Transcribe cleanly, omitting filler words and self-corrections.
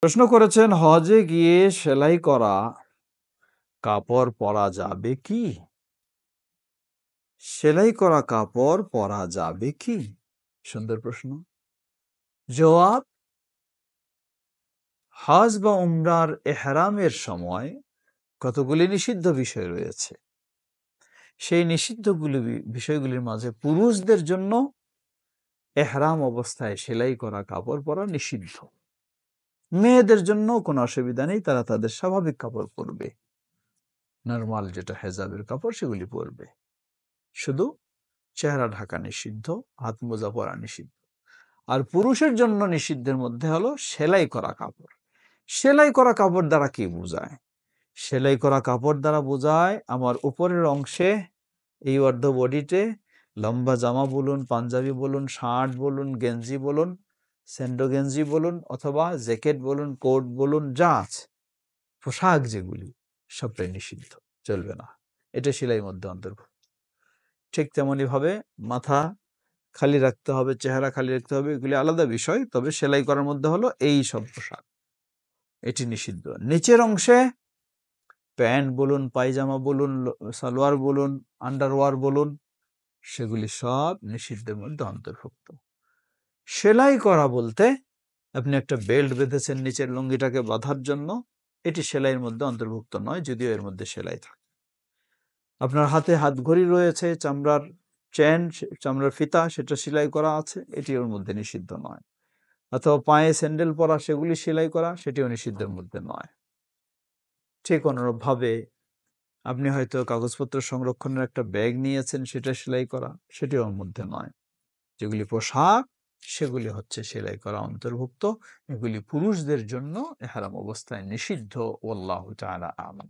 প্রশ্ন করেছেন, হজে গিয়ে সেলাই করা কাপড় পরা যাবে কি? সেলাই করা কাপড় পরা যাবে কি? সুন্দর প্রশ্ন। জবাব, হজ বা উমরার এহরামের সময় কতগুলি নিষিদ্ধ বিষয় রয়েছে। সেই নিষিদ্ধগুলি বিষয়গুলির মাঝে পুরুষদের জন্য এহরাম অবস্থায় সেলাই করা কাপড় পরা নিষিদ্ধ। মেয়েদের জন্য কোনো অসুবিধা নেই, তারা তাদের স্বাভাবিক কাপড় পরবে, নরমাল যেটা হেজাবের কাপড় সেগুলি পরবে। শুধু চেহারা ঢাকা নিষিদ্ধ, হাত মোজা পরা নিষিদ্ধ। আর পুরুষের জন্য নিষিদ্ধের মধ্যে হলো সেলাই করা কাপড়। সেলাই করা কাপড় দ্বারা কি বোঝায়? সেলাই করা কাপড় দ্বারা বোঝায় আমার উপরের অংশে, এই অর্ধ বডিতে লম্বা জামা বলুন, পাঞ্জাবি বলুন, শার্ট বলুন, গেঞ্জি বলুন, স্যান্ডো গেঞ্জি বলুন, অথবা জ্যাকেট বলুন, কোট বলুন, যা আছে পোশাক যেগুলি সবটাই নিষিদ্ধ, চলবে না। এটা সেলাই মধ্যে অন্তর্ভুক্ত। ঠিক তেমনি ভাবে মাথা খালি রাখতে হবে, চেহারা খালি রাখতে হবে, এগুলি আলাদা বিষয়। তবে সেলাই করার মধ্যে হলো এই সব পোশাক, এটি নিষিদ্ধ। নিচের অংশে প্যান্ট বলুন, পায়জামা বলুন, সালোয়ার বলুন, আন্ডারওয়ার বলুন, সেগুলি সব নিষিদ্ধের মধ্যে অন্তর্ভুক্ত। সেলাই করা বলতে আপনি একটা বেল্ট বেঁধেছেন নিচের লুঙ্গিটাকে বাঁধার জন্য, এটি সেলাইয়ের মধ্যে অন্তর্ভুক্ত নয়, যদিও এর মধ্যে সেলাই থাকে। আপনার হাতে হাত ঘড়ি রয়েছে, চামড়ার চেন, চামড়ার ফিতা, সেটা সেলাই করা আছে, এটি ওর মধ্যে নিষিদ্ধ নয়। অথবা পায়ে স্যান্ডেল পরা, সেগুলি সেলাই করা, সেটিও নিষিদ্ধের মধ্যে নয়। ঠিক অনুরূপভাবে আপনি হয়তো কাগজপত্র সংরক্ষণের একটা ব্যাগ নিয়েছেন, সেটা সেলাই করা, সেটিও ওর মধ্যে নয়। যেগুলি পোশাক সেগুলি হচ্ছে সেলাই করা অন্তর্ভুক্ত। এগুলি পুরুষদের জন্য ইহরাম অবস্থায় নিষিদ্ধ। আল্লাহু তাআলা আ'লাম।